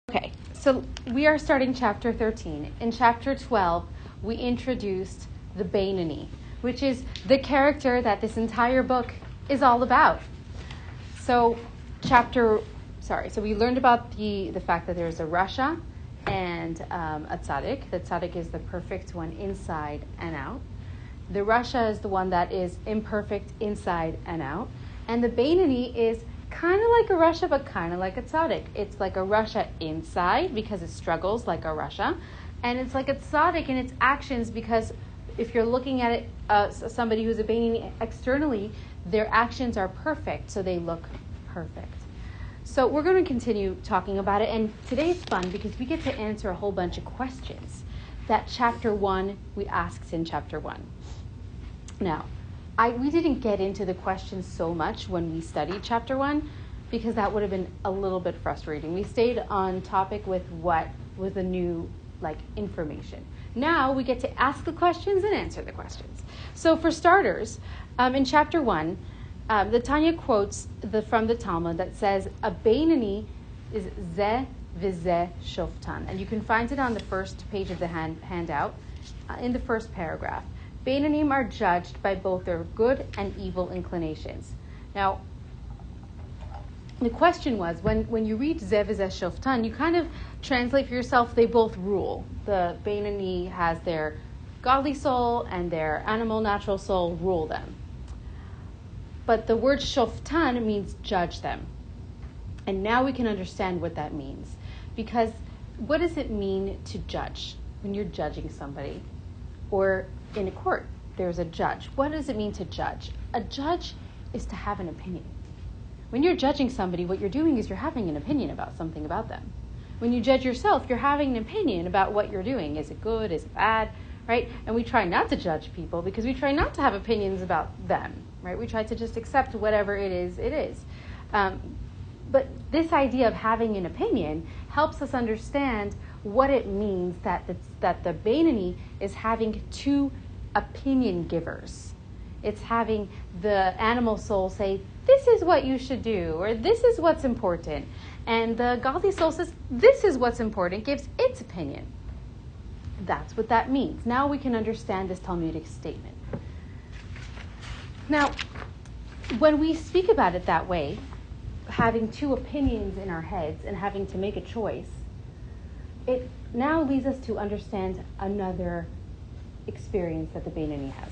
Okay, so we are starting chapter 13. In chapter 12, we introduced the Beinoni, which is the character that this entire book is all about. So we learned about the fact that there's a Rasha and a Tzaddik. The Tzaddik is the perfect one inside and out. The Rasha is the one that is imperfect inside and out. And the Beinoni is kind of like a Rasha, but kind of like a Tzaddik. It's like a Rasha inside because it struggles like a Rasha. And it's like a Tzaddik in its actions because if you're looking at it, somebody who's a Beinoni externally, their actions are perfect, so they look perfect. So we're going to continue talking about it. And today's fun because we get to answer a whole bunch of questions that chapter 1 we asked in chapter 1. Now, we didn't get into the questions so much when we studied chapter 1 because that would have been a little bit frustrating. We stayed on topic with what was the new information. Now we get to ask the questions and answer the questions. So for starters, in chapter 1, the Tanya quotes from the Talmud that says, a Beinoni is zeh v'zeh shoftan. And you can find it on the first page of the handout in the first paragraph. Beinonim are judged by both their good and evil inclinations. Now, the question was, when you read Zeh v'zeh shoftan, you kind of translate for yourself, they both rule. The Beinoni has their godly soul and their animal natural soul rule them. But the word shoftan means judge them. And now we can understand what that means. Because what does it mean to judge when you're judging somebody? Or in a court, there's a judge. What does it mean to judge? A judge is to have an opinion. When you're judging somebody, what you're doing is you're having an opinion about something about them. When you judge yourself, you're having an opinion about what you're doing. Is it good? Is it bad? Right? And we try not to judge people because we try not to have opinions about them. Right? We try to just accept whatever it is, it is. But this idea of having an opinion helps us understand what it means that the Beinoni is having two opinion givers. It's having the animal soul say, this is what you should do, or this is what's important. And the godly soul says, this is what's important, gives its opinion. That's what that means. Now we can understand this Talmudic statement. Now, when we speak about it that way, having two opinions in our heads and having to make a choice, it now leads us to understand another experience that the Beinoni has.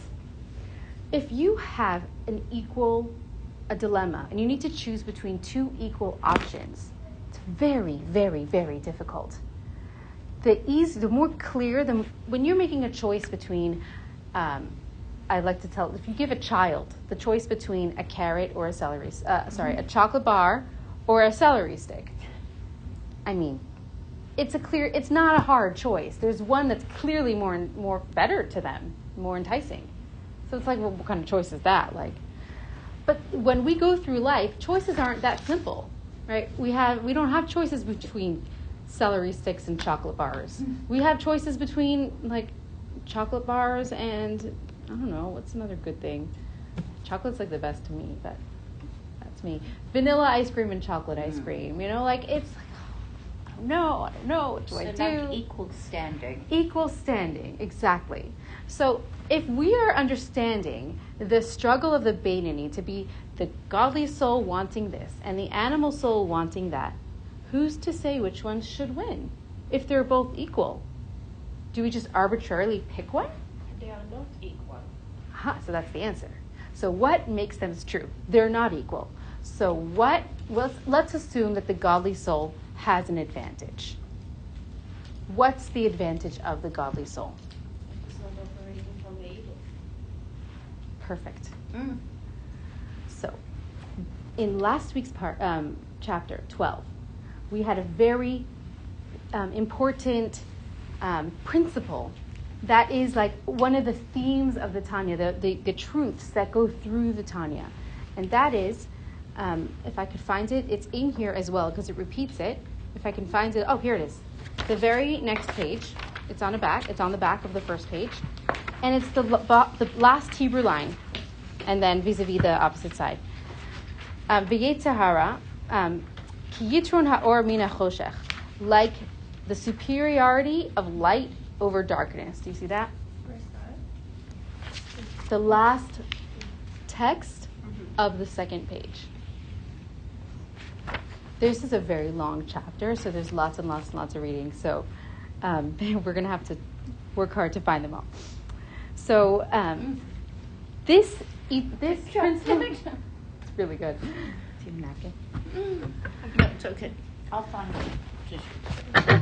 If you have a dilemma, and you need to choose between two equal options, it's very, very, very difficult. The more clear, when you're making a choice between, I like to tell, if you give a child the choice between a carrot or a chocolate bar or a celery stick, it's not a hard choice. There's one that's clearly more better to them, more enticing. So it's like, well, what kind of choice is that? But when we go through life, choices aren't that simple, right? We don't have choices between celery sticks and chocolate bars. We have choices between chocolate bars and I don't know, what's another good thing? Chocolate's the best to me, but that's me. Vanilla ice cream and chocolate ice cream. It's I don't know, what do I do? Equal standing. Equal standing, exactly. So if we are understanding the struggle of the Beinoni to be the godly soul wanting this and the animal soul wanting that, who's to say which one should win if they're both equal? Do we just arbitrarily pick one? They are not equal. So that's the answer. So what makes them true? They're not equal. So let's assume that the godly soul has an advantage. What's the advantage of the godly soul? It's not operating from the evil. Perfect. So, in last week's chapter 12, we had a very important principle that is one of the themes of the Tanya, the truths that go through the Tanya. And that is, if I could find it, it's in here as well because it repeats it. If I can find it, here it is. The very next page, it's on the back of the first page. And it's the last Hebrew line, and then vis-a-vis the opposite side. V'yetzirah, Ki yitron ha'or mina choshech, like the superiority of light over darkness. Do you see that? Where's that? The last text of the second page. This is a very long chapter, so there's lots and lots and lots of reading. So we're going to have to work hard to find them all. So this principle, it's really good. Do you have a napkin? No, it's okay. I'll find it.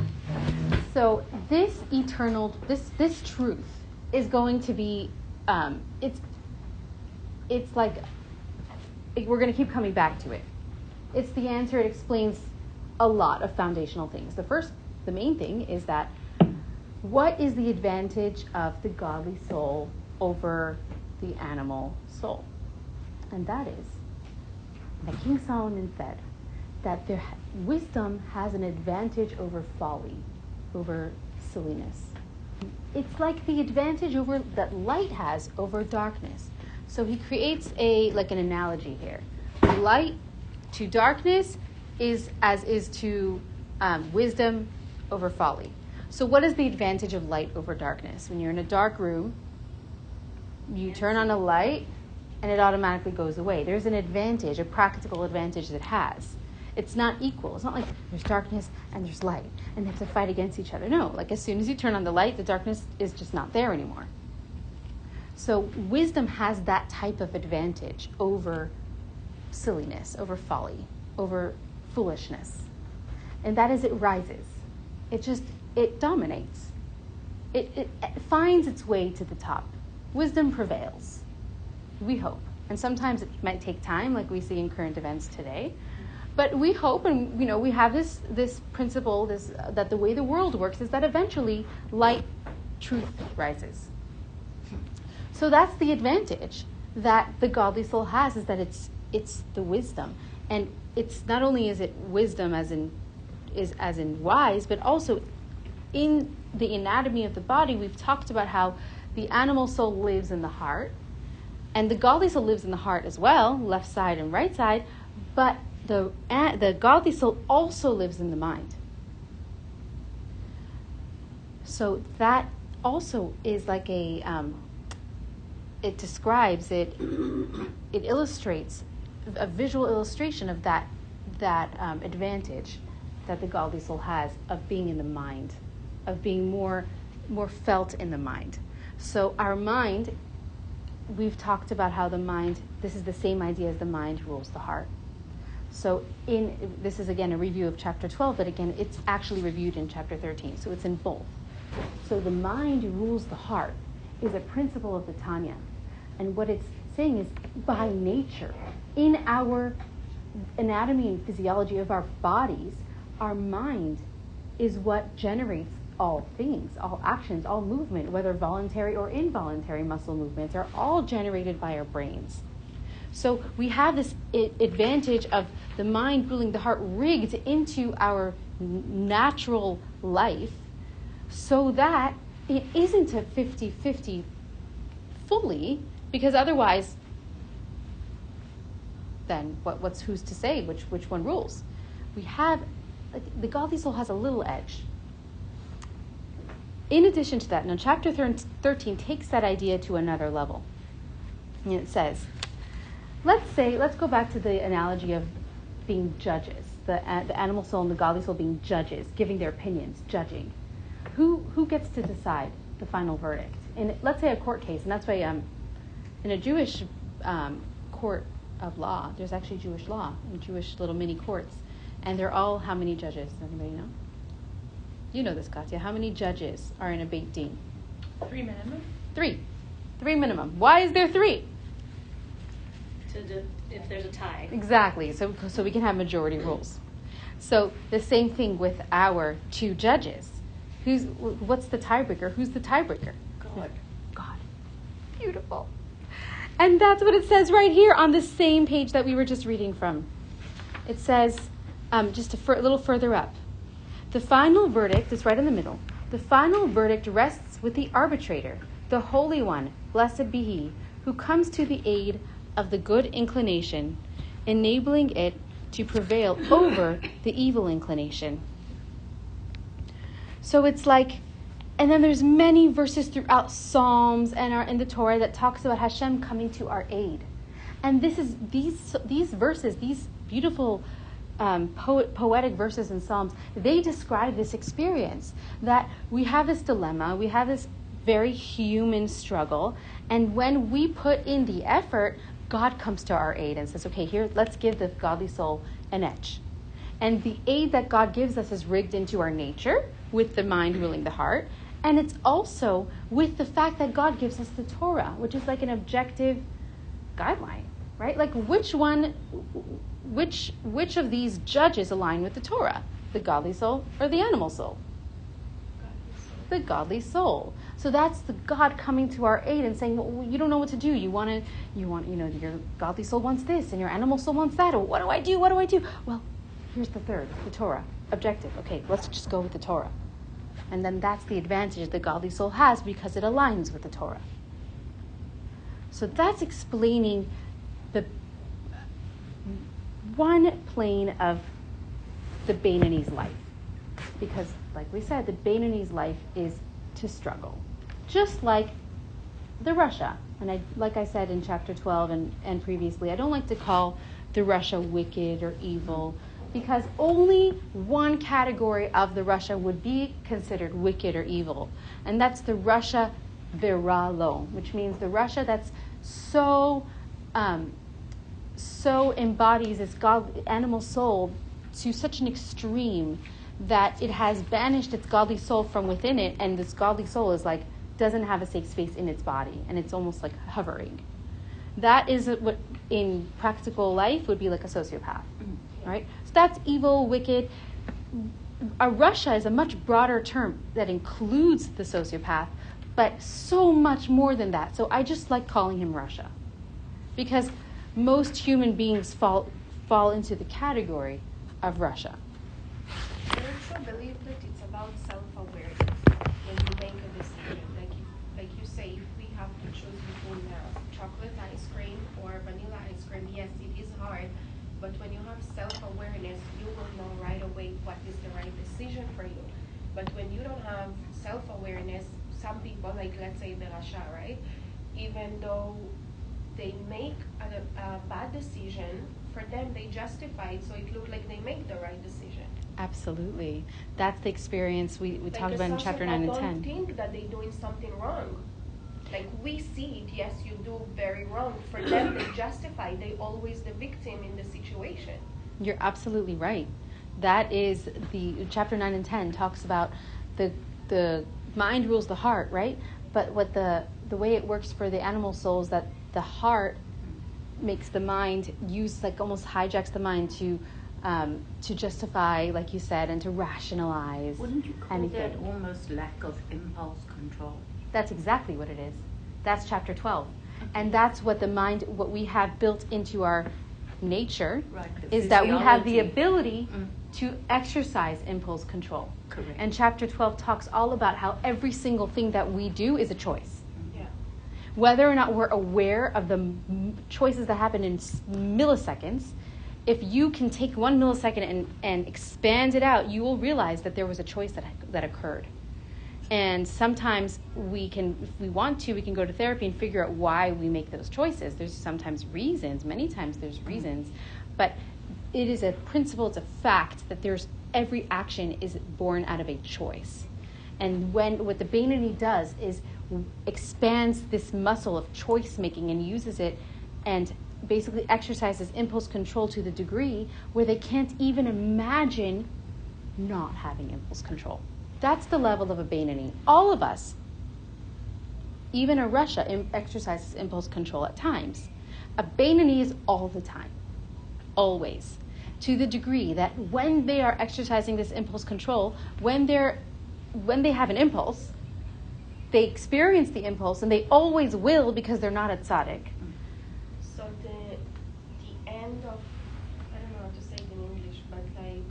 So this eternal, this truth is going to be, it's like, we're going to keep coming back to it. It's the answer. It explains a lot of foundational things. The main thing is that what is the advantage of the godly soul over the animal soul? And that is that King Solomon said that wisdom has an advantage over folly, over silliness. It's like the advantage that light has over darkness. So he creates an analogy here. Light to darkness is to wisdom over folly. So what is the advantage of light over darkness? When you're in a dark room, you turn on a light and it automatically goes away. There's an advantage, a practical advantage that it has. It's not equal. It's not like there's darkness and there's light and they have to fight against each other. No, like as soon as you turn on the light, the darkness is just not there anymore. So wisdom has that type of advantage over silliness, over folly, over foolishness. And that is it rises. It dominates. It finds its way to the top. Wisdom prevails. We hope. And sometimes it might take time, like we see in current events today. But we hope, and we have this principle, that the way the world works is that eventually light, truth rises. So that's the advantage that the godly soul has, is that it's the wisdom. And it's not only is it wisdom as in wise, but also in the anatomy of the body, we've talked about how the animal soul lives in the heart, and the godly soul lives in the heart as well, left side and right side, but the godly soul also lives in the mind. So that also is like it describes, it illustrates a visual illustration of that advantage that the godly soul has of being in the mind, of being more felt in the mind. So our mind, we've talked about how the mind, this is the same idea as the mind rules the heart. So this is again a review of chapter 12, but again it's actually reviewed in chapter 13, so it's in both. So the mind rules the heart is a principle of the Tanya. And what it's saying is, by nature, in our anatomy and physiology of our bodies, our mind is what generates all things, all actions, all movement, whether voluntary or involuntary muscle movements, are all generated by our brains. So we have this advantage of the mind ruling the heart rigged into our natural life so that it isn't a 50-50 fully, because otherwise, then who's to say which one rules? We have, the godly soul has a little edge. In addition to that, now chapter 13 takes that idea to another level. And it says, let's go back to the analogy of being judges, the animal soul and the godly soul being judges, giving their opinions, judging. Who gets to decide the final verdict? In, let's say, a court case, and that's why in a Jewish court of law, there's actually Jewish law and Jewish little mini courts, and they're all how many judges? Does anybody know? You know this, Katya. How many judges are in a Beit Din? 3 minimum? 3. 3 minimum. Why is there 3? If there's a tie. Exactly. So we can have majority rules. So the same thing with our 2 judges. What's the tiebreaker? Who's the tiebreaker? God. Beautiful. And that's what it says right here on the same page that we were just reading from. It says, just a little further up, the final verdict is right in the middle. The final verdict rests with the arbitrator, the Holy One, blessed be He, who comes to the aid of the good inclination, enabling it to prevail over the evil inclination. So it's like, and then there's many verses throughout Psalms and in the Torah that talks about Hashem coming to our aid. And these verses, these beautiful poetic verses in Psalms, they describe this experience that we have this dilemma, we have this very human struggle, and when we put in the effort, God comes to our aid and says, okay, here, let's give the godly soul an edge. And the aid that God gives us is rigged into our nature, with the mind ruling the heart, and it's also with the fact that God gives us the Torah, which is like an objective guideline, right? Like which of these judges align with the Torah? The godly soul or the animal soul? The godly soul. So that's the God coming to our aid and saying, well, you don't know what to do. You want, your godly soul wants this and your animal soul wants that. Or what do I do? What do I do? Well, here's the third, the Torah. Objective. Okay, let's just go with the Torah. And then that's the advantage the godly soul has because it aligns with the Torah. So that's explaining the one plane of the Beinoni's life. Because, like we said, the Beinoni's life is to struggle. Just like the Rasha. And like I said in chapter 12 and previously, I don't like to call the Rasha wicked or evil, because only one category of the Rasha would be considered wicked or evil. And that's the Rasha viralo, which means the Rasha that's so embodies its animal soul to such an extreme that it has banished its godly soul from within it, and this godly soul is like, doesn't have a safe space in its body, and it's almost like hovering. That is what in practical life would be like a sociopath, right? So that's evil, wicked. A Rasha is a much broader term that includes the sociopath, but so much more than that. So I just like calling him Rasha, because most human beings fall into the category of Rasha. I also believe that it's about self-awareness when you make a decision. Like you say, if we have to choose between chocolate ice cream or vanilla ice cream, yes, it is hard. But when you have self-awareness, you will know right away what is the right decision for you. But when you don't have self-awareness, some people, like let's say the Rasha, right? Even though they make a bad decision, for them they justify it, so it looks like they make the right decision. Absolutely. That's the experience we talked about in chapter 9 and 10. I don't think that they're doing something wrong. Like we see it, yes, you do very wrong. For them, they justify. They always the victim in the situation. You're absolutely right. That is chapter 9 and 10 talks about the mind rules the heart, right? But what the way it works for the animal souls, that the heart makes the mind use, like almost hijacks the mind to justify, like you said, and to rationalize. Wouldn't you call anything. that almost lack of impulse control? That's exactly what it is. That's chapter 12. And that's what the mind, what we have built into our nature, Right, is that we have the physiology. ability to exercise impulse control. Correct. And chapter 12 talks all about how every single thing that we do is a choice. Yeah. Whether or not we're aware of the choices that happen in milliseconds, if you can take 1 millisecond and expand it out, you will realize that there was a choice that occurred. And sometimes if we want to, we can go to therapy and figure out why we make those choices. There's sometimes reasons, many times there's reasons, but it is a principle, it's a fact that every action is born out of a choice. And what the Beinoni does is expands this muscle of choice making and uses it and basically exercises impulse control to the degree where they can't even imagine not having impulse control. That's the level of a Beinoni. All of us, even a Rasha, exercises impulse control at times. A Beinoni is all the time, always, to the degree that when they are exercising this impulse control, when they have an impulse, they experience the impulse, and they always will because they're not a tzaddik. So the end of, I don't know how to say it in English, but like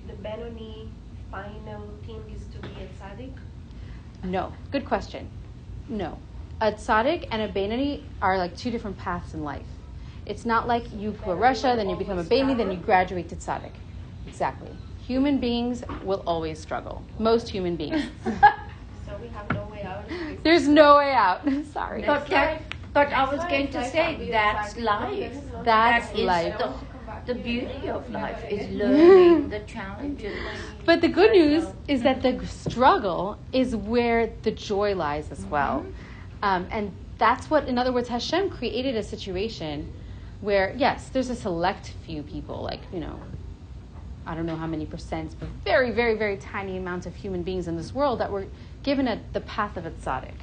the Beinoni final thing is to be a tzaddik? No. Good question. No. A tzaddik and a Beinoni are like two different paths in life. It's not like you go to Russia, then you become a Beinoni, then you graduate to tzaddik. Exactly. Human beings will always struggle. Most human beings. So we have no way out of this. There's no way out. Sorry. But I was going to say, that's life. That's That is life. The beauty of life is learning the challenges. But the good news is that the struggle is where the joy lies as well. And that's what, in other words, Hashem created a situation where, yes, there's a select few people, like, I don't know how many percent, but very, very, very tiny amounts of human beings in this world that were given the path of a tzaddik.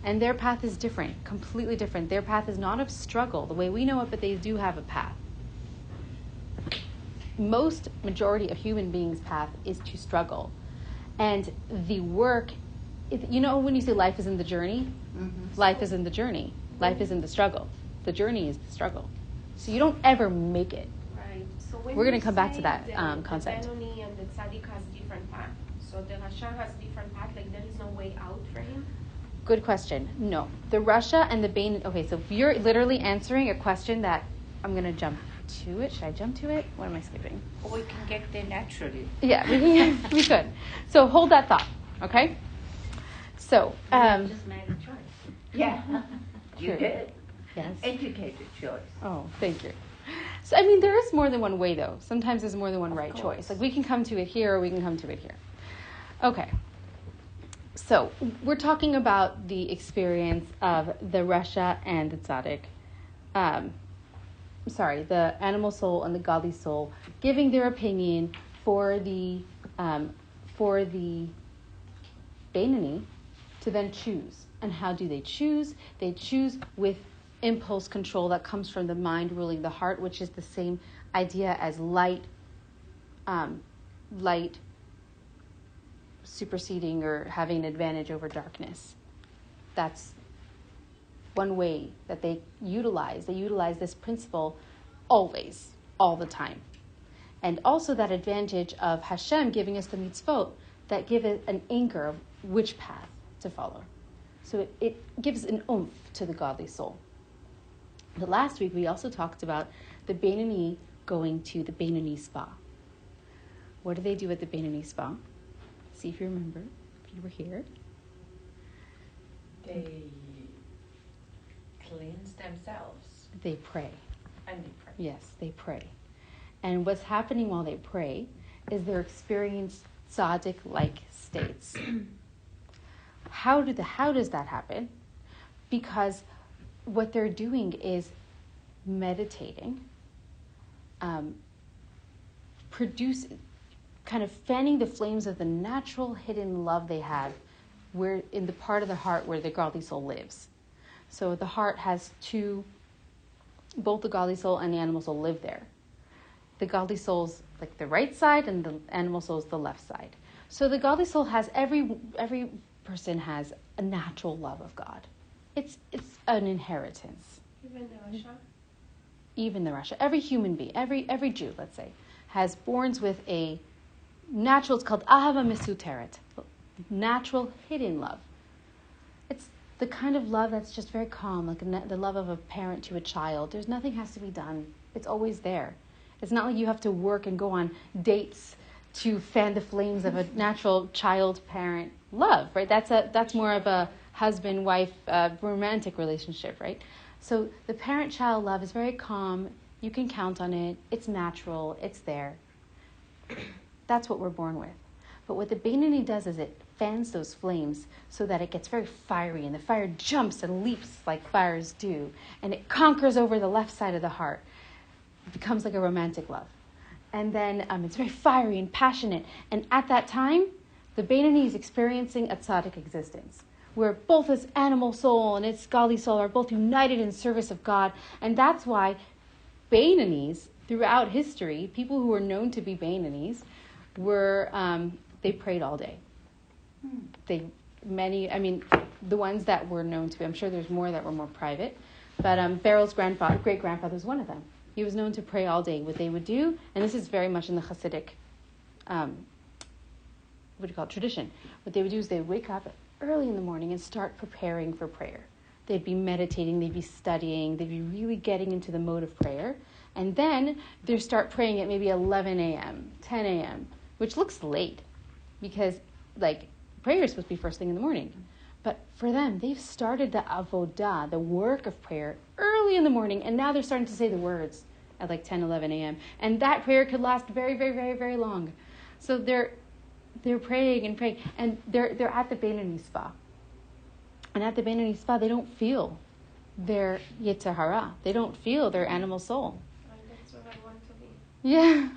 And their path is different, completely different. Their path is not of struggle the way we know it, but they do have a path. Majority of human beings' path is to struggle. And the work, when you say life is in the journey, life is in the journey. Life is in the struggle. The journey is the struggle. So you don't ever make it. Right. So when We're going you to come back to say that the concept. The Beinoni and the tzaddik has different path. So the Rasha has different path. Like there is no way out for him. Good question. No. The Russia and the Beinoni. Okay, so you're literally answering a question that I'm going to jump to it. Should I jump to it? What am I skipping? Or we can get there naturally. Yeah, we could. So hold that thought, okay? So, Just made a choice. Yeah. You Sure. did. yes. Educated choice. Oh, thank you. So, there is more than one way, though. Sometimes there's more than one right choice. Like, we can come to it here or we can come to it here. Okay. So, we're talking about the experience of the Rasha and the Tzaddik. The animal soul and the godly soul giving their opinion for the Beinoni to then choose. And how do they choose? They choose with impulse control that comes from the mind ruling the heart, which is the same idea as light superseding or having an advantage over darkness. That's one way that they utilize. They utilize this principle always, all the time. And also that advantage of Hashem giving us the mitzvot that give it an anchor of which path to follow. So it gives an oomph to the godly soul. But last week we also talked about the Beinoni going to the Beinoni spa. What do they do at the Beinoni spa? See if you remember, if you were here. They cleanse themselves They pray. and they pray. Yes, they pray. And what's happening while they pray is they're experiencing tzaddik-like states. How does that happen? Because what they're doing is meditating, kind of fanning the flames of the natural hidden love they have where in the part of the heart where the godly soul lives. So the heart has both the godly soul and the animal soul live there. The godly soul's like the right side and the animal soul's the left side. So the godly soul has, every person has a natural love of God. It's an inheritance. Even the Rasha. Even the Rasha, every human being, every Jew, let's say, has borns with a natural, it's called ahava mesuteret, natural hidden love. It's the kind of love that's just very calm, like the love of a parent to a child. There's nothing has to be done. It's always there. It's not like you have to work and go on dates to fan the flames of a natural child-parent love, right? That's more of a husband-wife romantic relationship, right? So the parent-child love is very calm. You can count on it. It's natural. It's there. That's what we're born with. But what the Beinoni does is it fans those flames so that it gets very fiery, and the fire jumps and leaps like fires do, and it conquers over the left side of the heart. It becomes like a romantic love. And then it's very fiery and passionate. And at that time, the Beinoni is experiencing a tzaddik existence, where both its animal soul and its godly soul are both united in service of God. And that's why Beinonis, throughout history, people who were known to be Beinonis, they prayed all day. The ones that were known to be, I'm sure there's more that were more private, but Beryl's great-grandfather was one of them. He was known to pray all day. What they would do, and this is very much in the Hasidic, tradition. What they would do is they would wake up early in the morning and start preparing for prayer. they'd be meditating, they'd be studying, they'd be really getting into the mode of prayer. And then they start praying at maybe 11 a.m., 10 a.m., which looks late because, like, prayer is supposed to be first thing in the morning. But for them, they've started the avodah, the work of prayer, early in the morning, and now they're starting to say the words at like 10, 11 a.m. And that prayer could last very, very, very, very long. So they're praying and praying, and they're at the Beinani spa. And at the Beinani spa, they don't feel their Yetzer Hara. They don't feel their animal soul. That's what I want to be. Yeah.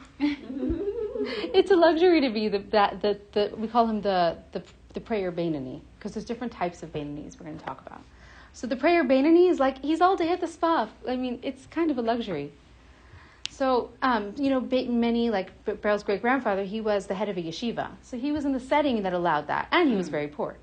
It's a luxury to be the we call him the prayer Beinani, because there's different types of Beinanis we're going to talk about. So the prayer Beinani is like, he's all day at the spa. I mean, it's kind of a luxury. So, many, like Beryl's great-grandfather, he was the head of a yeshiva. So he was in the setting that allowed that, and he was very poor.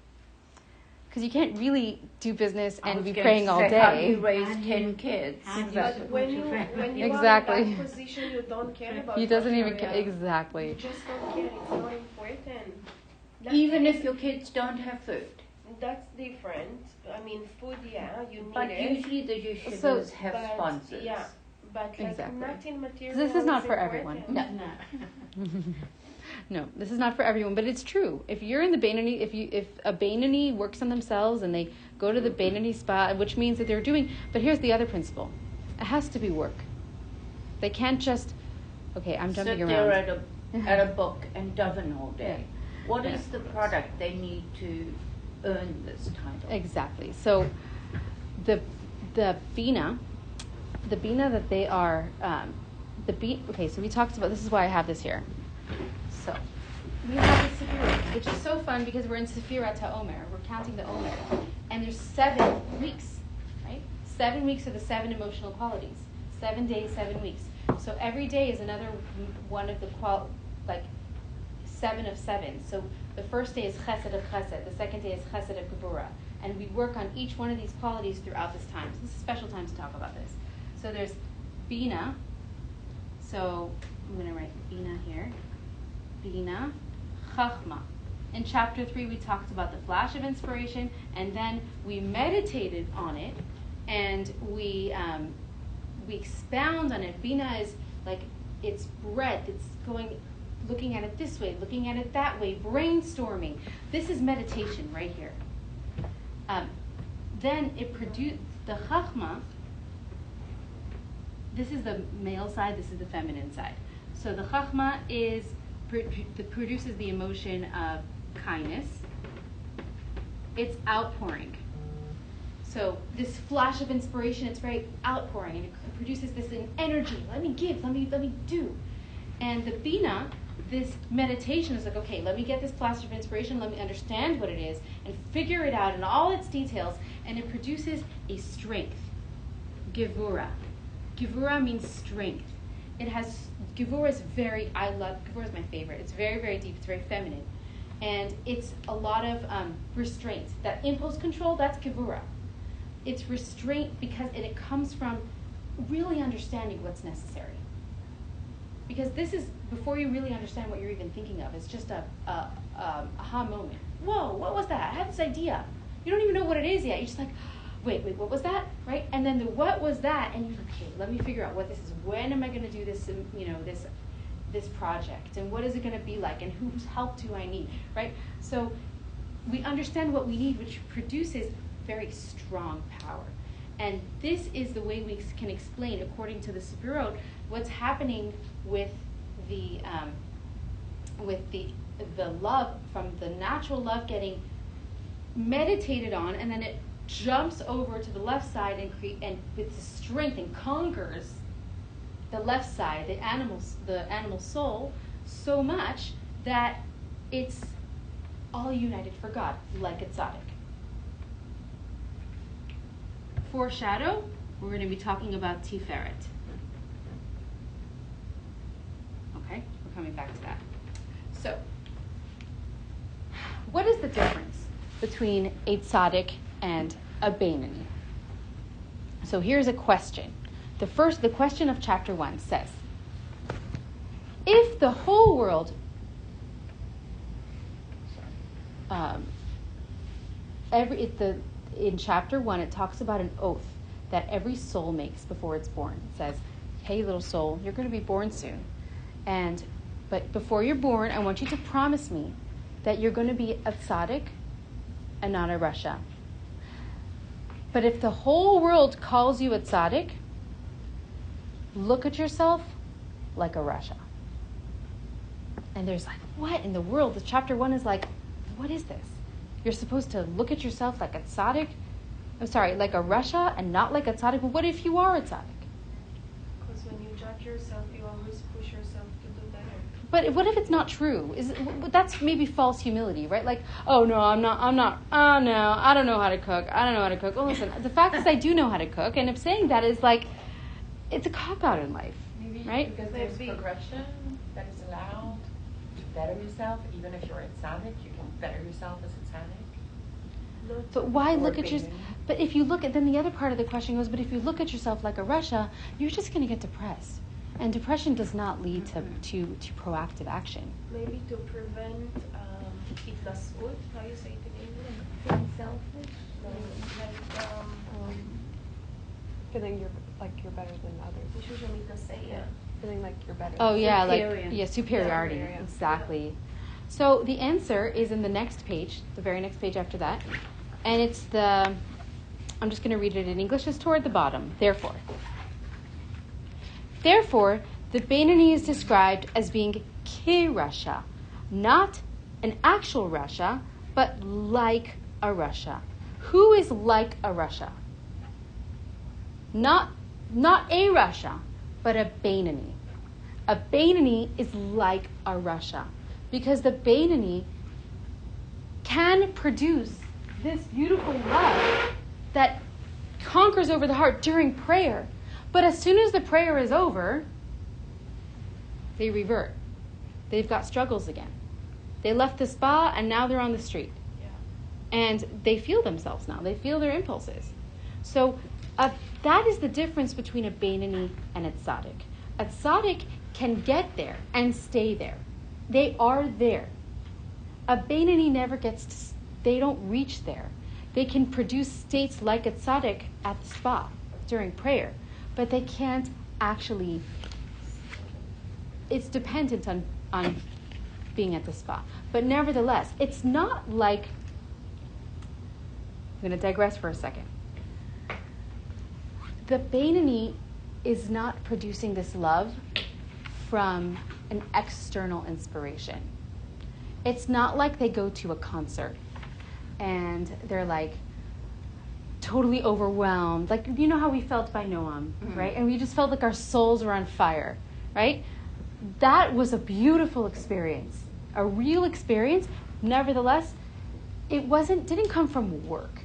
Because you can't really do business and be praying all day. How do you raise 10 kids? Exactly. But when you Exactly. are in that position, you don't care about He doesn't even care. You Exactly. just don't care. It's not important. Even if your kids don't have food. That's different. I mean, food, yeah, you need But it. usually the yeshivas have but, sponsors. Yeah, but like Exactly. nothing material. This is not is for everyone. important. No, this is not for everyone, but it's true. If you're in the Beinani, if a Beinani works on themselves and they go to the Beinani spa, which means that they're doing, but here's the other principle. It has to be work. They can't just, okay, I'm jumping Sit around. there at a book and daven all day. Yeah. What Yeah. is the product they need to earn this title? Exactly. So the Bina that they are, okay, so we talked about, this is why I have this here. So we have the Sefirat, which is so fun because we're in Sefirat HaOmer. We're counting the Omer. And there's 7 weeks, right? 7 weeks of the 7 emotional qualities. 7 days, 7 weeks. So every day is another one of the 7 of 7. So the first day is Chesed of Chesed. The second day is Chesed of Gevurah. And we work on each one of these qualities throughout this time. So this is a special time to talk about this. So there's Bina. So I'm going to write Bina here. Bina, Chachma. In chapter 3, we talked about the flash of inspiration, and then we meditated on it, and we expound on it. Bina is like its breadth. It's looking at it this way, looking at it that way, brainstorming. This is meditation right here. Then it produced the Chachma. This is the male side. This is the feminine side. So the Chachma produces the emotion of kindness. It's outpouring. So this flash of inspiration, it's very outpouring, and it produces this energy. Let me give, let me do. And the Bina, this meditation is like, okay, let me get this flash of inspiration, let me understand what it is, and figure it out in all its details, and it produces a strength. Gevurah. Gevurah means strength. Gevurah is Gevurah is my favorite. It's very, very deep. It's very feminine. And it's a lot of restraint. That impulse control, that's Gevurah. It's restraint because it comes from really understanding what's necessary. Because this is, before you really understand what you're even thinking of, it's just a aha moment. Whoa, what was that? I had this idea. You don't even know what it is yet. You're just like, wait, what was that? Right? And then the what was that? And you're like, okay, let me figure out what this is. When am I going to do this, this project? And what is it going to be like? And whose help do I need? Right? So we understand what we need, which produces very strong power. And this is the way we can explain, according to the Sefirot, what's happening with the love, from the natural love getting meditated on, and then it jumps over to the left side and with the strength and conquers the left side, the animal soul, so much that it's all united for God, like a tzaddik. Foreshadow, we're going to be talking about Tiferet. Okay, we're coming back to that. So, what is the difference between a tzaddik and a Beinani? So here's a question. The question of chapter 1 says, if the whole world in chapter 1, it talks about an oath that every soul makes before it's born. It says, hey, little soul, you're going to be born soon. But before you're born, I want you to promise me that you're going to be a tzaddik and not a rasha. But if the whole world calls you a tzaddik, look at yourself like a rasha. And there's like, what in the world? The chapter 1 is like, what is this? You're supposed to look at yourself like a tzaddik? Like a rasha and not like a tzaddik. But what if you are a tzaddik? Because when you judge yourself, you always push yourself to do better. But what if it's not true? That's maybe false humility, right? Like, oh no, I'm not, oh no, I don't know how to cook. Well, listen, the fact is I do know how to cook, and if saying that is like, it's a cop-out in life, Maybe right? because there's progression that is allowed to better yourself. Even if you're a tzaddik, you can better yourself as a tzaddik. But why Or look at your? being- But if you look at, then the other part of the question goes, but if you look at yourself like a rasha, you're just going to get depressed. And depression does not lead to proactive action. Maybe to prevent itlasut, how you say it in English? Being selfish. Feeling you're better than others. It's usually the say it. Feeling like you're better. Oh yeah, Superior. superiority. Yeah. Exactly. So the answer is in the next page, the very next page after that. And it's I'm just going to read it in English, it's toward the bottom. Therefore, the Beinoni is described as being ki-rasha, not an actual rasha, but like a rasha. Who is like a rasha? Not a rasha, but a Beinoni. A Beinoni is like a rasha, because the Beinoni can produce this beautiful love that conquers over the heart during prayer. But as soon as the prayer is over, they revert. They've got struggles again. They left the spa and now they're on the street. Yeah. And they feel themselves now. They feel their impulses. So that is the difference between a Beinoni and a tzaddik. A tzaddik can get there and stay there. They are there. A Beinoni never gets to, they don't reach there. They can produce states like a tzaddik at the spa during prayer, but they can't actually, it's dependent on being at the spa. But nevertheless, it's not like, I'm going to digress for a second. The Beinoni is not producing this love from an external inspiration. It's not like they go to a concert and they're like totally overwhelmed. Like, you know how we felt by Noam, right? And we just felt like our souls were on fire, right? That was a beautiful experience, a real experience. Nevertheless, it didn't come from work.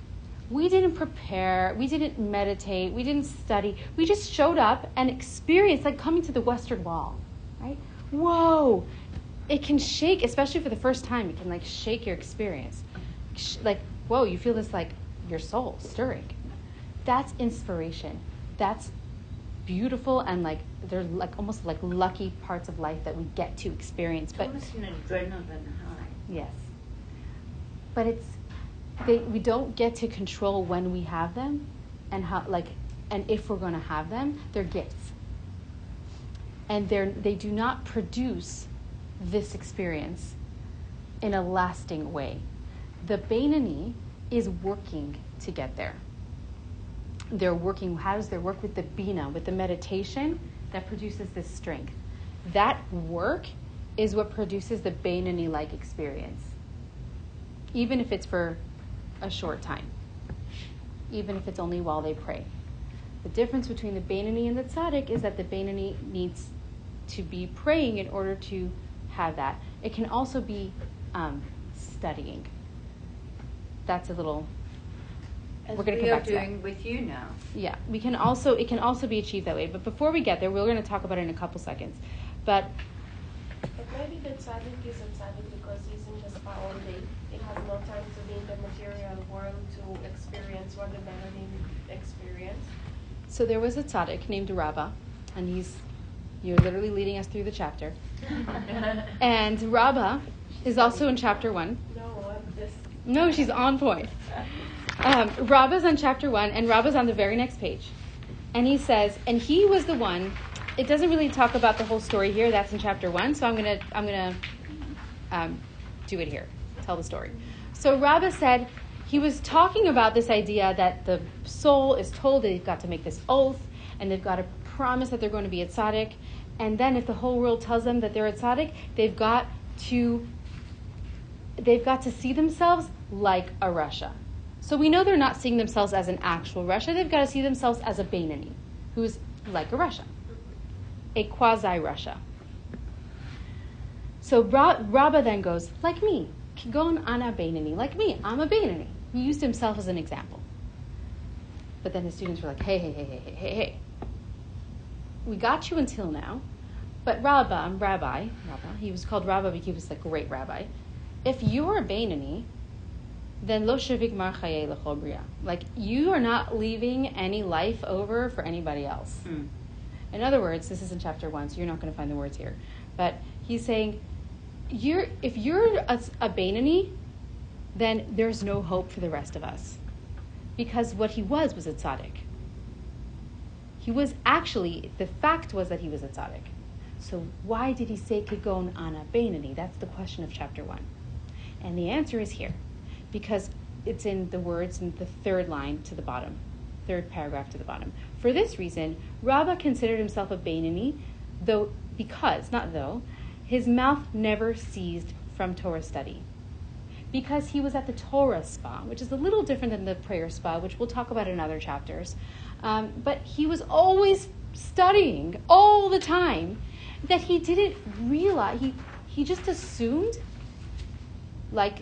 We didn't prepare, we didn't meditate, we didn't study. We just showed up and experienced, like coming to the Western Wall, right? Whoa! It can shake, especially for the first time, it can like shake your experience. Like, whoa, you feel this like your soul stirring. That's inspiration. That's beautiful, and like they're like almost like lucky parts of life that we get to experience. But Almost an adrenaline high. yes, but we don't get to control when we have them, and how and if we're going to have them. They're gifts, and they do not produce this experience in a lasting way. The Beinoni is working to get there. They're working. How does their work with the Bina, with the meditation that produces this strength? That work is what produces the Beinoni-like experience, even if it's for a short time, even if it's only while they pray. The difference between the Beinoni and the Tzaddik is that the Beinoni needs to be praying in order to have that. It can also be studying. That's a little. As We're going to we come are back to that. doing with you now. Yeah, it can also be achieved that way. But before we get there, we're going to talk about it in a couple seconds. But But maybe the tzaddik is a tzaddik because he's in the spa all day. He has no time to be in the material world to experience what the Beinoni experience. so there was a tzaddik named Rabbah, and you're literally leading us through the chapter. And Rabbah is also in chapter 1. No, I'm just. No, she's on point. Rabba's on chapter 1, and Rabba's on the very next page. And he says, and he was the one. It doesn't really talk about the whole story here. That's in chapter 1. So I'm gonna do it here. Tell the story. So Rabba said he was talking about this idea that the soul is told that they've got to make this oath, and they've got to promise that they're going to be a tzaddik. And then if the whole world tells them that they're a tzaddik, they've got to see themselves like a Rasha. So we know they're not seeing themselves as an actual Rasha. They've got to see themselves as a Beinani, who's like a Rasha, a quasi-Rasha. So Rabba then goes, like me, Kigon ana Beinani, like me, I'm a Beinani. He used himself as an example. But then his students were like, hey. We got you until now, but Rabbi, he was called Rabbi because he was a great rabbi. If you're a Beinani, then lo shavik mar chayei l'chol bria. Like, you are not leaving any life over for anybody else. In other words, this is in chapter 1, so you're not going to find the words here. But he's saying, if you're a Beinani, then there's no hope for the rest of us. Because what he was a tzaddik. He was actually, the fact was that he was a tzaddik. So why did he say Kigon ana Beinani? That's the question of chapter 1. And the answer is here. Because it's in the words in the third line to the bottom, third paragraph to the bottom. For this reason, Rabba considered himself a Beinani, his mouth never ceased from Torah study. Because he was at the Torah spa, which is a little different than the prayer spa, which we'll talk about in other chapters. But he was always studying all the time that he didn't realize, he just assumed, like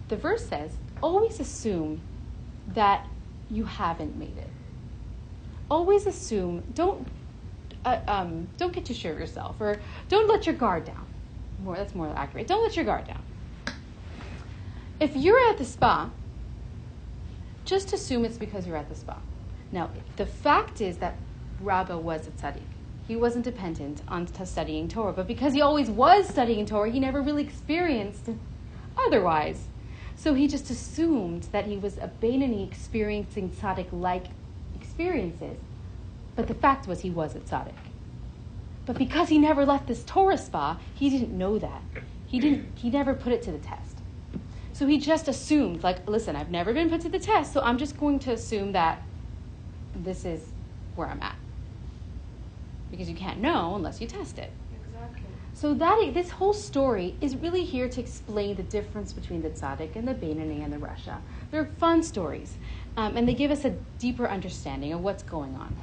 the verse says, always assume that you haven't made it. Always assume, don't get too sure of yourself, or don't let your guard down. That's more accurate. Don't let your guard down. If you're at the spa, just assume it's because you're at the spa. Now, the fact is that Rabba was a tzaddik. He wasn't dependent on studying Torah, but because he always was studying Torah, he never really experienced otherwise. So he just assumed that he was a Beinani experiencing tzaddik-like experiences. But the fact was he was a tzaddik. But because he never left this Torah spa, he didn't know that. He never put it to the test. So he just assumed, like, listen, I've never been put to the test, so I'm just going to assume that this is where I'm at. Because you can't know unless you test it. Exactly. So this whole story is really here to explain the difference between the tzaddik and the Beinani and the Rasha. They're fun stories, and they give us a deeper understanding of what's going on.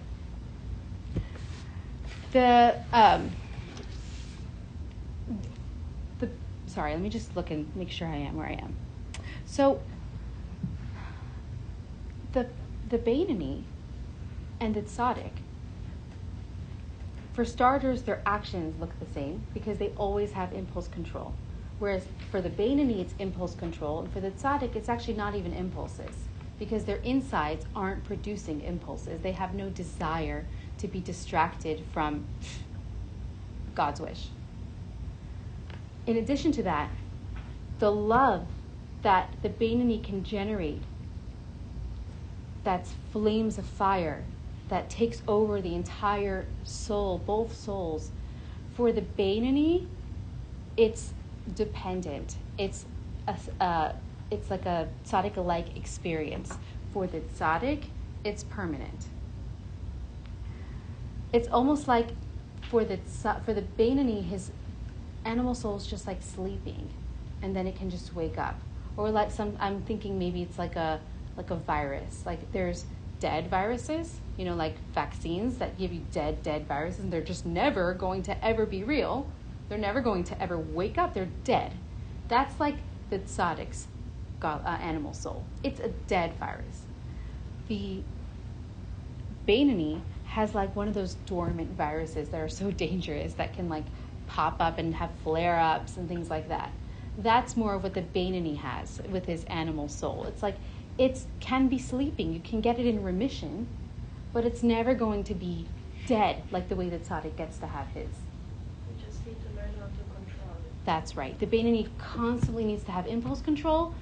Sorry, let me just look and make sure I am where I am. So the Beinani and the tzaddik, for starters, their actions look the same because they always have impulse control. Whereas for the Beinani, it's impulse control, and for the tzaddik, it's actually not even impulses because their insides aren't producing impulses. They have no desire to be distracted from God's wish. In addition to that, the love that the Beinani can generate, that's flames of fire, that takes over the entire soul, both souls. For the Beinani, it's dependent. It's like a tzaddik-alike experience. For the tzaddik, it's permanent. It's almost like for the Beinani, his animal soul is just like sleeping, and then it can just wake up. Or like I'm thinking maybe it's like a virus. Like there's dead viruses, like vaccines that give you dead viruses, and they're just never going to ever be real. They're never going to ever wake up. They're dead. That's like the tzaddik's animal soul. It's a dead virus. The Beinani has like one of those dormant viruses that are so dangerous that can like pop up and have flare-ups and things like that. That's more of what the Beinani has with his animal soul. It's like it can be sleeping. You can get it in remission, but it's never going to be dead like the way the tzaddik gets to have his. You just need to learn how to control it. That's right. The Beinani constantly needs to have impulse control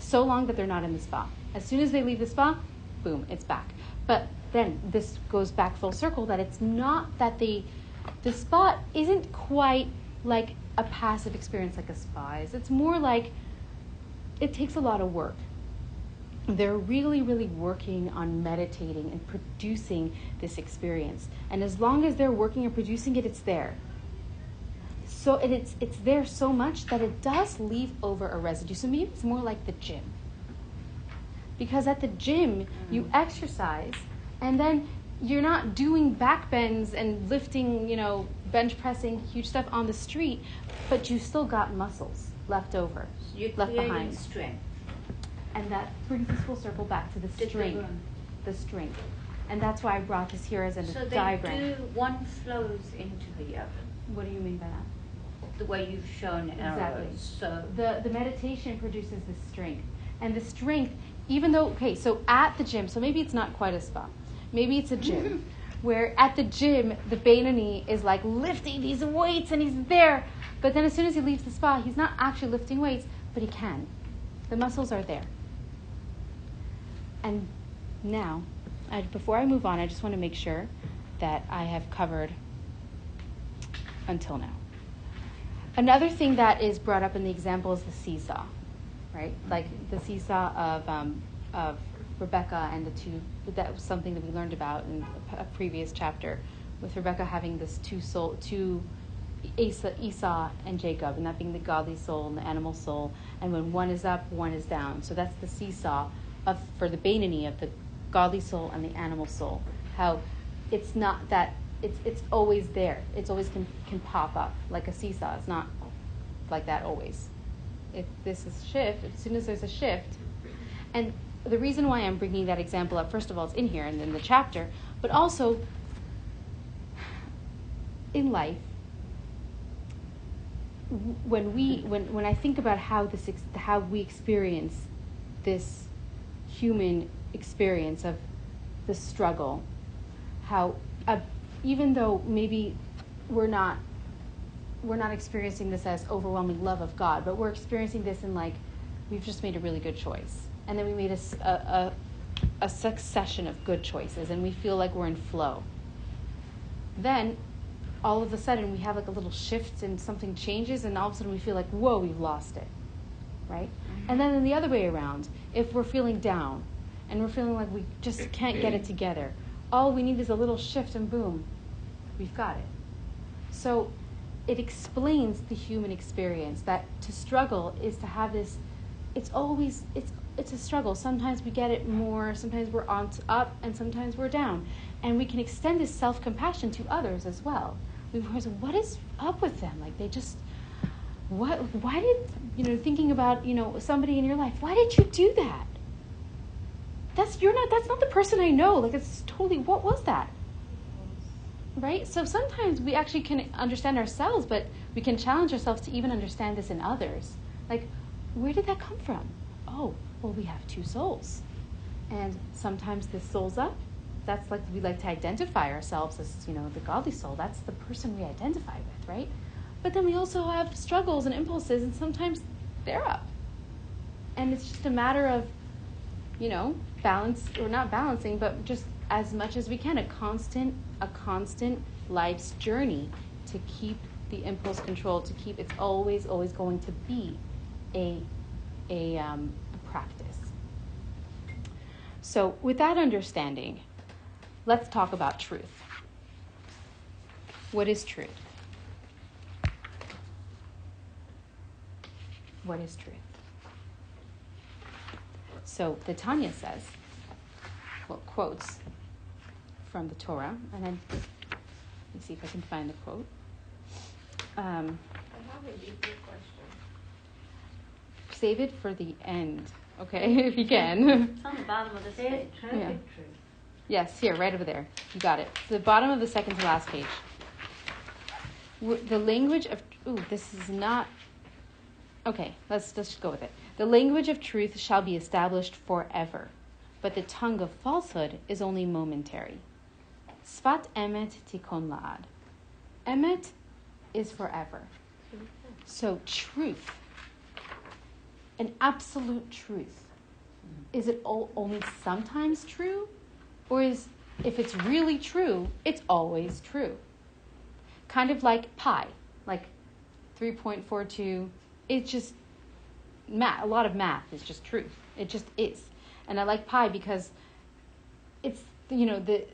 so long that they're not in the spa. As soon as they leave the spa, boom, it's back. But then this goes back full circle that it's not that the spa isn't quite like a passive experience like a spa is. It's more like it takes a lot of work. They're really, really working on meditating and producing this experience. And as long as they're working and producing it, it's there. So it's there so much that it does leave over a residue. So maybe it's more like the gym. Because at the gym, you exercise, and then you're not doing back bends and lifting, bench pressing huge stuff on the street, but you still got muscles left over, You're left creating behind. strength. And that brings us full circle back to the strength. The strength. And that's why I brought this here as a So diagram. one flows into the other, What do you mean by that? the way you've shown Exactly. arrows. So The meditation produces the strength. And the strength, even though, okay, so at the gym, so maybe it's not quite a spa. Maybe it's a gym. Where at the gym, the Beinoni is like lifting these weights and he's there. But then as soon as he leaves the spa, he's not actually lifting weights, but he can. The muscles are there. And now, before I move on, I just want to make sure that I have covered until now. Another thing that is brought up in the example is the seesaw, right? Like the seesaw of Rebecca and the two. That was something that we learned about in a previous chapter, with Rebecca having this two Esau and Jacob, and that being the godly soul and the animal soul. And when one is up, one is down. So that's the seesaw for the Beinoni of the godly soul and the animal soul. How it's not that it's always there. It's always can pop up like a seesaw. It's not like that always. If this is shift, as soon as there's a shift, and the reason why I'm bringing that example up, first of all, it's in here and in the chapter, but also in life, when I think about how we experience this human experience of the struggle, how even though maybe we're not experiencing this as overwhelming love of God, but we're experiencing this in like we've just made a really good choice, and then we made a succession of good choices, and we feel like we're in flow. Then all of a sudden we have like a little shift and something changes, and all of a sudden we feel like, whoa, we've lost it, right? Mm-hmm. And then in the other way around, if we're feeling down and we're feeling like we just can't get it together, all we need is a little shift and boom, we've got it. So it explains the human experience that to struggle is to have this, it's a struggle. Sometimes we get it more, sometimes we're up, and sometimes we're down. And we can extend this self-compassion to others as well. We've heard, what is up with them? Like they just, why did, thinking about, somebody in your life, why did you do that? That's not the person I know. Like it's totally, what was that? Right? So sometimes we actually can understand ourselves, but we can challenge ourselves to even understand this in others. Like, where did that come from? Oh, well, we have two souls. And sometimes this soul's up. That's like, we like to identify ourselves as, the godly soul. That's the person we identify with, right? But then we also have struggles and impulses, and sometimes they're up. And it's just a matter of, balance, or not balancing, but just as much as we can, a constant life's journey to keep the impulse controlled, to keep, it's always going to be a practice. So with that understanding, let's talk about truth. What is truth? What is truth? So the Tanya says, quotes from the Torah, and then let me see if I can find the quote. I have a deeper question. Save it for the end, okay, if you can. It's on the bottom of this page. Yeah. Yes, here, right over there. You got it. The bottom of the second to last page. The language of... this is not... Okay, let's just go with it. The language of truth shall be established forever, but the tongue of falsehood is only momentary. Sfat emet tikon la'ad. Emet is forever. So truth. an absolute truth, is it only sometimes true? Or if it's really true, it's always true? Kind of like pi, like 3.42, it's just math. A lot of math is just truth. It just is. And I like pi because it's, the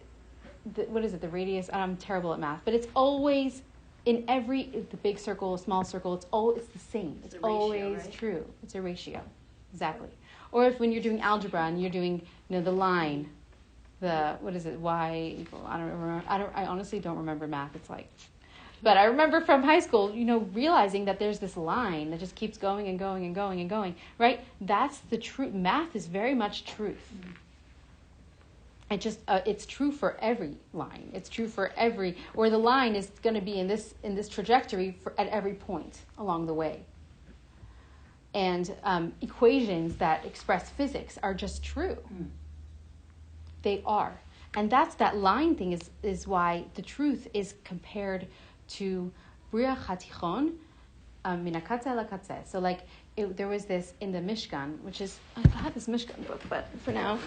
what is it, the radius? I'm terrible at math, but it's always in the big circle, small circle, it's the same. It's a ratio, always right? true. It's a ratio. Exactly. Or if when you're doing algebra and you're doing, the line, what is it, y equal, I don't remember. I honestly don't remember math. It's like, but I remember from high school, realizing that there's this line that just keeps going and going and going and going, right? That's the truth. Math is very much truth. It's true for every line. It's true for or the line is going to be in this trajectory at every point along the way. And equations that express physics are just true. They are. And that line thing is why the truth is compared to Bria Chatichon Minakatze Lakatze. So there was this in the Mishkan, which is, I have this Mishkan book, but for now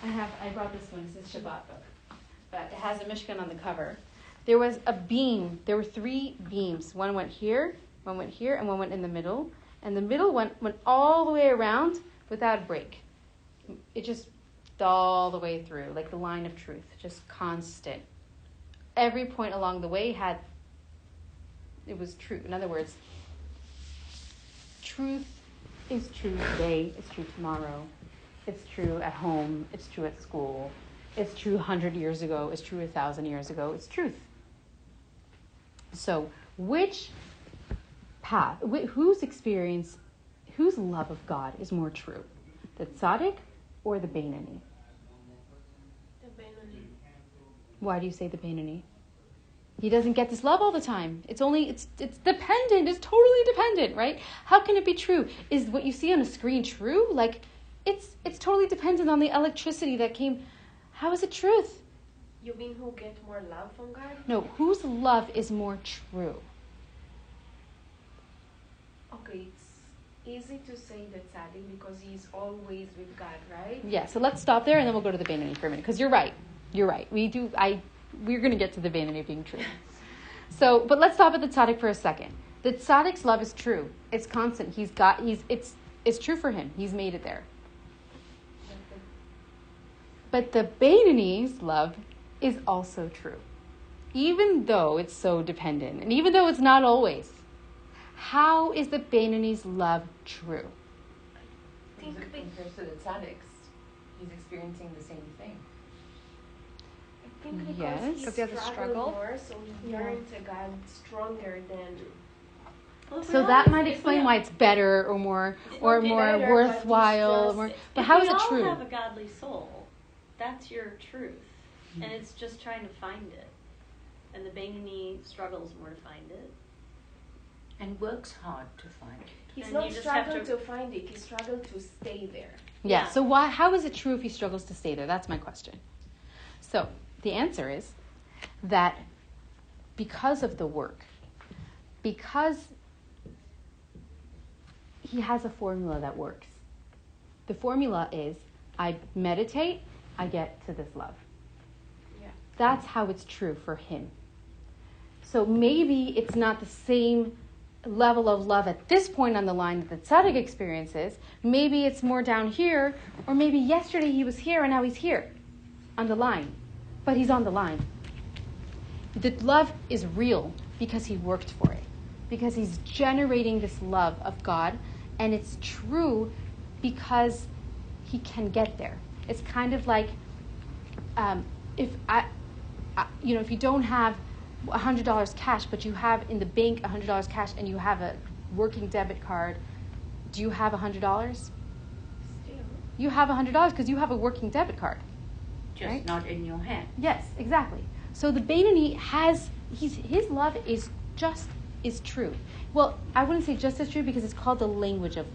I brought this one. It's a Shabbat book. But it has a Mishkan on the cover. There was a beam. There were 3 beams. One went here, and one went in the middle. And the middle one went all the way around without a break. It just all the way through, like the line of truth, just constant. Every point along the way it was true. In other words, truth is true today, it's true tomorrow, it's true at home, it's true at school, it's true 100 years ago, it's true 1,000 years ago, it's truth. So, which path, whose experience, whose love of God is more true? The tzaddik or the Beinoni? The Beinoni. Why do you say the Beinoni? He doesn't get this love all the time. It's dependent. It's totally dependent, right? How can it be true? Is what you see on a screen true? It's totally dependent on the electricity that came. How is it truth? You mean who get more love from God? No, whose love is more true? Okay, it's easy to say the tzaddik because he's always with God, right? Yeah, so let's stop there and then we'll go to the Beinoni for a minute. Because you're right. We're going to get to the Beinoni being true. So, but let's stop at the tzaddik for a second. The tzaddik's love is true. It's constant. It's true for him. He's made it there. But the Beinoni's love is also true. Even though it's so dependent, and even though it's not always. How is the Beinoni's love true? Because it compares to the tzaddiks, he's experiencing the same thing. I think because Yes. he Because he has a struggled struggle? more, so he turned to God stronger than... Well, So that might explain why it's better or more better, but worthwhile. it's just- But how is it If true? we all have a godly soul, that's your truth. And it's just trying to find it. And the Beinoni struggles more to find it. And works hard to find it. He's And not you just have struggled to- to find it, he struggled to stay there. Yeah. Yeah. So how is it true if he struggles to stay there? That's my question. So the answer is that because of the work, because he has a formula that works. The formula is I meditate, I get to this love. Yeah. That's how it's true for him. So maybe it's not the same level of love at this point on the line that the tzaddik experiences. Maybe it's more down here, or maybe yesterday he was here and now he's here on the line. But he's on the line. The love is real because he worked for it, because he's generating this love of God, and it's true because he can get there. It's kind of like if you don't have $100 cash, but you have in the bank $100 cash, and you have a working debit card, do you have $100? Still. You have $100 because you have a working debit card. Just Right? not in your hand. Yes, exactly. So the Beinoni his love is true. Well, I wouldn't say just as true because it's called the language of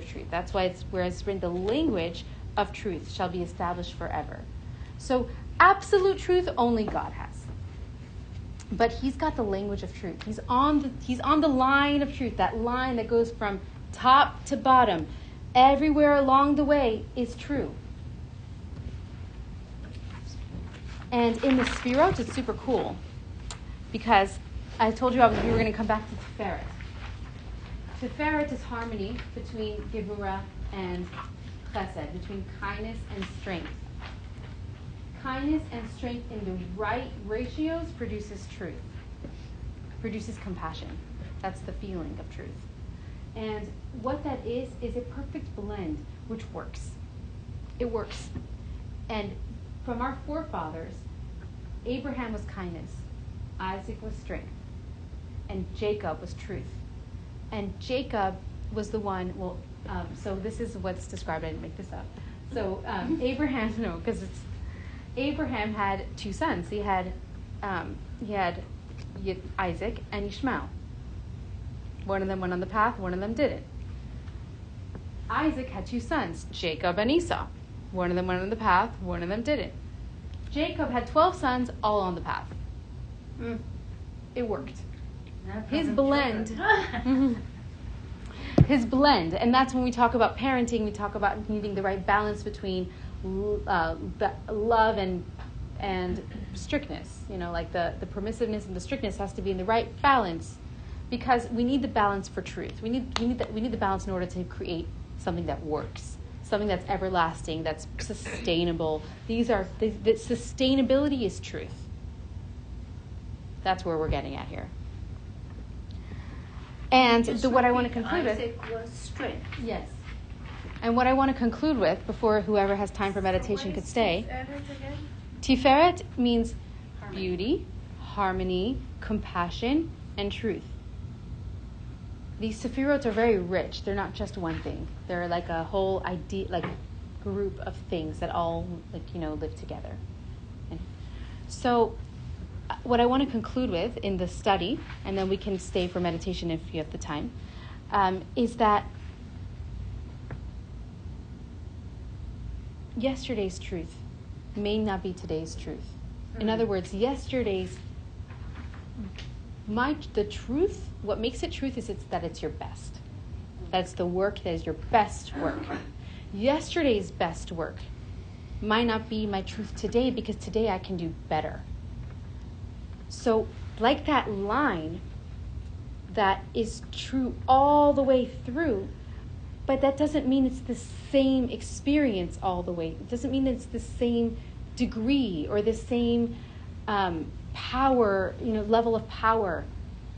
truth. That's why it's written the language of truth shall be established forever. So absolute truth only God has. But he's got the language of truth. He's on the line of truth, that line that goes from top to bottom, everywhere along the way is true. And in the Sfirot, it's super cool because I told you we were going to come back to Tiferet. Tiferet is harmony between Gevurah and Chesed, between kindness and strength. Kindness and strength in the right ratios produces truth, produces compassion. That's the feeling of truth. And what that is a perfect blend, which works. It works. And from our forefathers, Abraham was kindness, Isaac was strength, and Jacob was truth. And Jacob was the one, so this is what's described, I didn't make this up. So Abraham, no, because Abraham had two sons. He had Isaac and Ishmael. One of them went on the path, one of them didn't. Isaac had two sons, Jacob and Esau. One of them went on the path, one of them didn't. Jacob had 12 sons, all on the path. It worked. His blend, and that's when we talk about parenting, we talk about needing the right balance between love and strictness. Like the permissiveness and the strictness has to be in the right balance, because we need the balance for truth. We need the balance in order to create something that works, something that's everlasting, that's sustainable. The sustainability is truth. That's where we're getting at here. And what I want to conclude with... Isaac was strength. Yes. And what I want to conclude with, before whoever has time for meditation could stay, Tiferet means beauty, harmony, compassion, and truth. These Sefirot are very rich. They're not just one thing. They're like a whole idea, like group of things that all live together. And so what I want to conclude with in the study, and then we can stay for meditation if you have the time, is that yesterday's truth may not be today's truth. In other words, the truth, what makes it truth is that it's your best. That's the work that is your best work. Yesterday's best work might not be my truth today, because today I can do better. So, like that line that is true all the way through, but that doesn't mean it's the same experience all the way. It doesn't mean that it's the same degree or the same power, level of power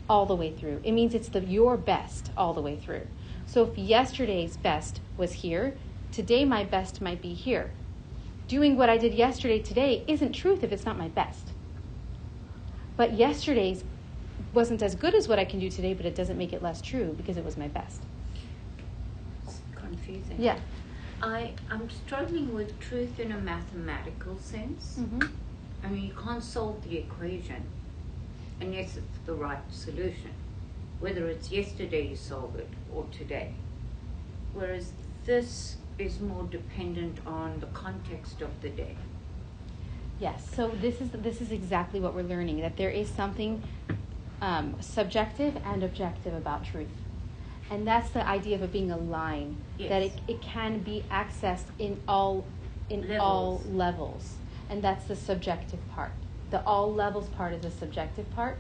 all the way through. It means it's your best all the way through. So if yesterday's best was here, today my best might be here. Doing what I did yesterday today isn't truth if it's not my best. But yesterday's wasn't as good as what I can do today, but it doesn't make it less true because it was my best. It's confusing. Yeah. I'm struggling with truth in a mathematical sense. Mm-hmm. I mean, you can't solve the equation, and yes, it's the right solution, whether it's yesterday you solve it or today. Whereas this is more dependent on the context of the day. Yes, so this is exactly what we're learning, that there is something subjective and objective about truth. And that's the idea of it being a line, Yes. that it can be accessed in all levels. And that's the subjective part. The all levels part is the subjective part,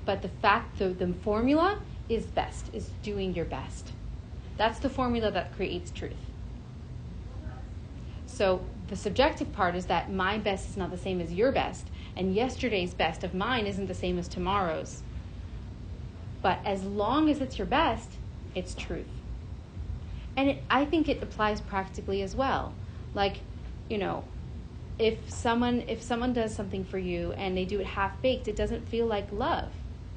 but the formula is best, is doing your best. That's the formula that creates truth. So the subjective part is that my best is not the same as your best, and yesterday's best of mine isn't the same as tomorrow's. But as long as it's your best, it's truth. And I think it applies practically as well. Like, if someone does something for you and they do it half-baked, it doesn't feel like love.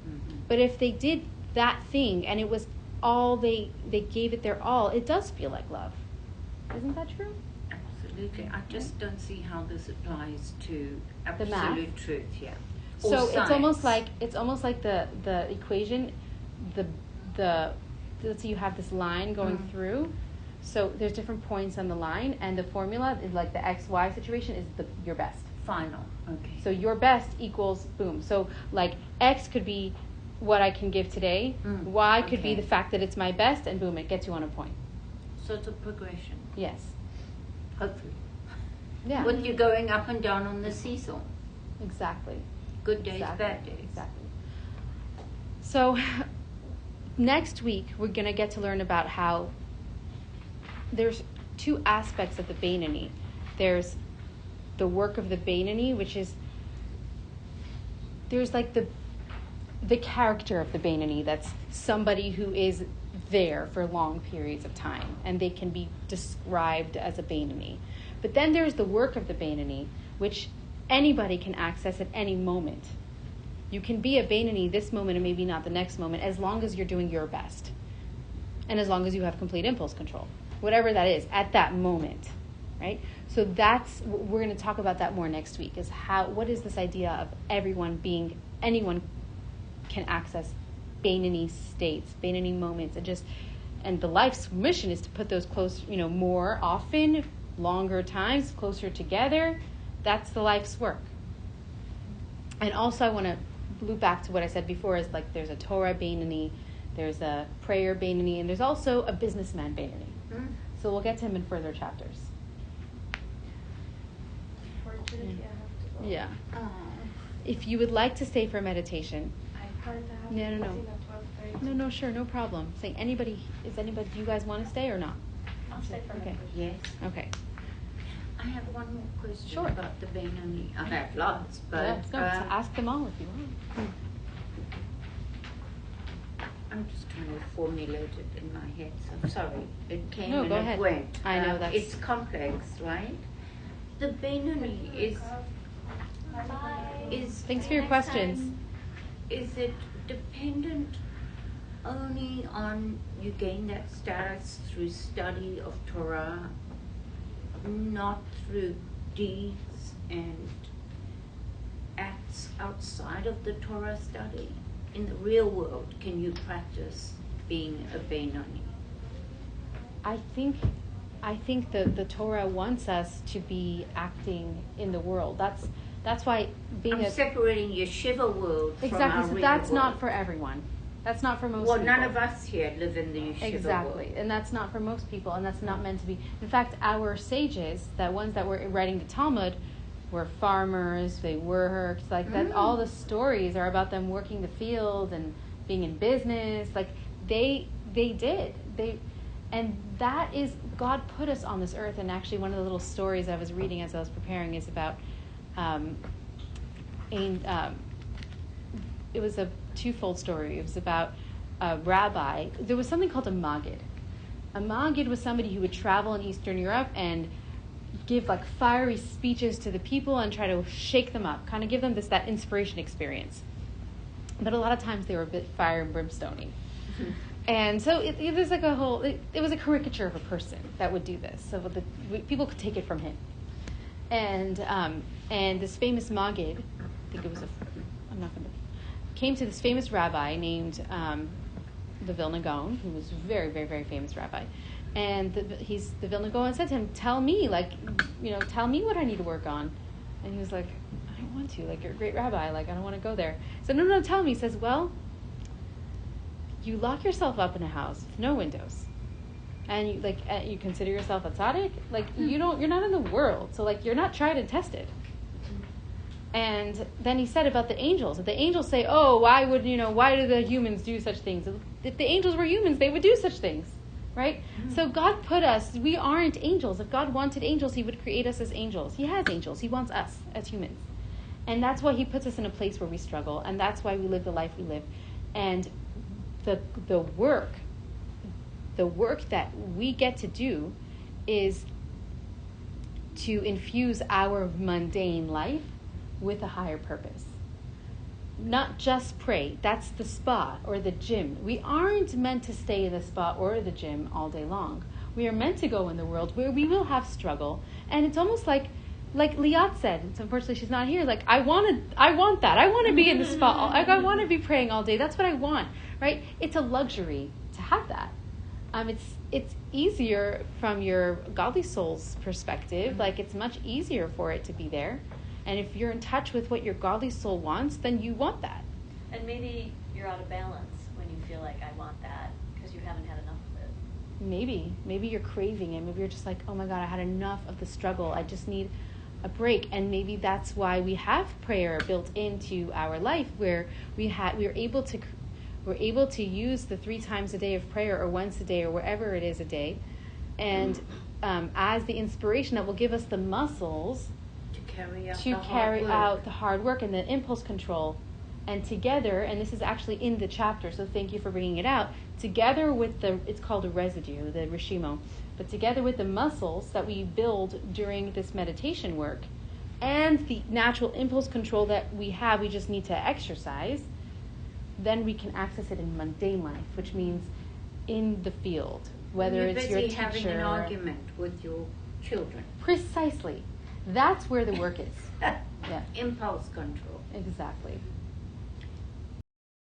Mm-hmm. But if they did that thing and it was all they gave it their all, it does feel like love. Isn't that true? Absolutely. I just don't see how this applies to The math? absolute truth, yeah. Or So science. it's almost like the equation, let's say you have this line going through. So there's different points on the line, and the formula is like the XY situation is your best. Final. Okay. So your best equals boom. So like X could be what I can give today. Y could be okay. the fact that it's my best, and boom, it gets you on a point. So it's a progression, Yes. hopefully. Yeah. When you're going up and down on the seesaw. Exactly. Good days, Exactly. bad days. Exactly. So next week we're going to get to learn about how there's two aspects of the Beinoni. There's the work of the Beinoni, which is there's like the character of the Beinoni, that's somebody who is there for long periods of time, and they can be described as a Beinoni. But then there's the work of the Beinoni, which anybody can access at any moment. You can be a Beinoni this moment and maybe not the next moment, as long as you're doing your best. And as long as you have complete impulse control. Whatever that is, at that moment. Right? So we're going to talk about that more next week, is what is this idea of anyone can access Beinoni states, Beinoni moments, and the life's mission is to put those close, more often, longer times, closer together. That's the life's work. And also I want to loop back to what I said before, is like there's a Torah Beinoni, there's a prayer Beinoni, and there's also a businessman Beinoni. So we'll get to him in further chapters. Unfortunately, I have to go. Yeah. Oh. If you would like to stay for meditation, I can't have No, a no. meeting at 12:30. no, sure, no problem. Do you guys want to stay or not? I'll stay for Okay. Yes. Okay. I have one more question Sure. about the Beinoni. I have lots, but So ask them all if you want. I'm just trying to formulate it in my head. So sorry, it came No, and go it ahead. went. I know, that's- It's complex, right? The Beinoni is Thanks for your questions. Is it dependent only on you gain that status through study of Torah, not through deeds and acts outside of the Torah study? In the real world, can you practice being a Beinoni? I think the Torah wants us to be acting in the world. That's why being I'm separating yeshiva world from our exactly. So real that's world. not for everyone. That's not for most Well, people. none of us here live in the yeshiva Exactly, world. and that's not for most people, and that's not meant to be. In fact, our sages, the ones that were writing the Talmud, were farmers. They worked like that. All the stories are about them working the field and being in business. Like they did. And that is, God put us on this earth. And actually, one of the little stories I was reading as I was preparing is about, it was a twofold story. It was about a rabbi. There was something called a Maggid. A Maggid was somebody who would travel in Eastern Europe and give like fiery speeches to the people and try to shake them up, kind of give them that inspiration experience. But a lot of times they were a bit fire and brimstony. And so it was like it was a caricature of a person that would do this. So people could take it from him. And this famous Maggid, I think it was came to this famous rabbi named the Vilna Gaon, who was a very, very, very famous rabbi. And the Vilna Gaon said to him, tell me what I need to work on. And he was like, I don't want to. Like, you're a great rabbi. Like, I don't want to go there. He said, no, tell me. He says, well, you lock yourself up in a house with no windows, and you consider yourself a tzaddik. Like, you're not in the world, so like you're not tried and tested. And then he said about the angels. If the angels say, oh, why do the humans do such things? If the angels were humans, they would do such things, right? So God put us, we aren't angels. If God wanted angels, he would create us as angels. He has angels. He wants us as humans. And that's why he puts us in a place where we struggle, and that's why we live the life we live. And the work that we get to do is to infuse our mundane life with a higher purpose. Not just pray. That's the spa or the gym. We aren't meant to stay in the spa or the gym all day long. We are meant to go in the world where we will have struggle. And it's almost like Liat said, unfortunately she's not here, like, I want that. I want to be in the spa. Like, I want to be praying all day. That's what I want, right? It's a luxury to have that. It's easier from your godly soul's perspective. Like, it's much easier for it to be there. And if you're in touch with what your godly soul wants, then you want that. And maybe your you're out of balance when you feel like I want that because you haven't had enough of it. Maybe you're craving it. Maybe you're just like, oh my God, I had enough of the struggle. I just need a break. And maybe that's why we have prayer built into our life, where we're able to use the 3 times a day of prayer, or once a day, or wherever it is a day, and as the inspiration that will give us the muscles to carry out the hard work and the impulse control. And together, and this is actually in the chapter, so thank you for bringing it out, together with it's called a residue, the rishimo, but together with the muscles that we build during this meditation work and the natural impulse control that we have, we just need to exercise, then we can access it in mundane life, which means in the field, whether it's your teacher. You're busy having an argument with your children. Precisely. That's where the work is. Yeah. Impulse control. Exactly.